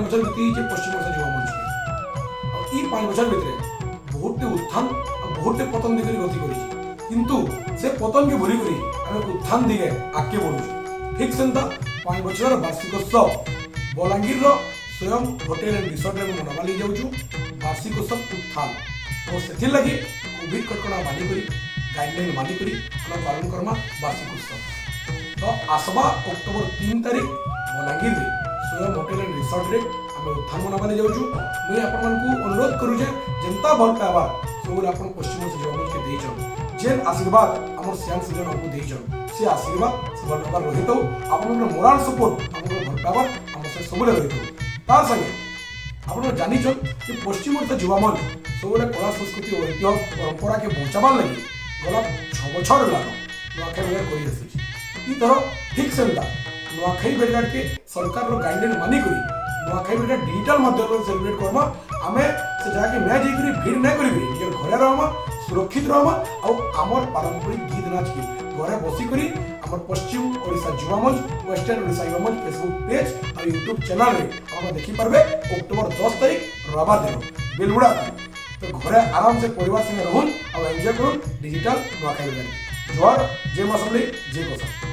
बछर बीती पश्चिम ओडिशा युवा मंच के 5 बछर भितर बहुत उत्थान बहुत पतन दिगरी गति करी किंतु से पतन के भूली करी आम उत्थान दिगे आगे बढ़ुଛୁ ठीक सेंता 5 बछर वार्षिकोत्सव बलांगीर स्वयं होटेल एंड रिसोर्ट में मनावाली जाऊँ वार्षिकोत्सव उत्थान तो से लगी कोविड कटकणा मानिक गाइडलाइन मानिक आम पालन करमा वार्षिकोत्सव तो आसवा अक्टोबर 3 तारीख बलांगीर स्वयं होटेल एंड रिसोर्ट रे आम उत्थान मनावाली जाऊँ मुझे आपण अनुरोध करूँ जनता भल पाइबा सब आप पश्चिम युवा के देचन जेन आशीर्वाद आम सियान सिजन हमको देचन से आशीर्वाद से भल पाइबार रही था आप मोराल सपोर्ट आम भल पाइबार आम से सब रही था तार संगे आप जानिछन कि पश्चिम ओडिशा युवा मंच सब कला संस्कृति और ऐतिह्य परंपरा के बचाबार लगी गला 6 बछर लाग नुआखाई भेट कर ठीक से नुआखाई भेटघाट के सरकार गाइडलाइन मानिक नुआखाई भेटघाट डिजिटल माध्यम सेलिब्रेट करमा आमे से जाके मैं जाइकरी भीड़ नहीं करी निजर घरे रहमा सुरक्षित रहमा और आमर पारंपरिक गीत नाच के घरे बसिकरी आमर पश्चिम ओडिशा युवा मंच वेस्टर्न ओडिशा युवा मंच फेसबुक पेज और यूट्यूब चैनल रे हम देखि पारबे अक्टोबर 10 तारीख रविवार दिन बेलुड़ा तो घरे आराम से परिवार संगे रहून और एंजॉय करूँ डिजिटल नुआखाई भेटघाट जोहार जय मां समलेई जय गोसाई।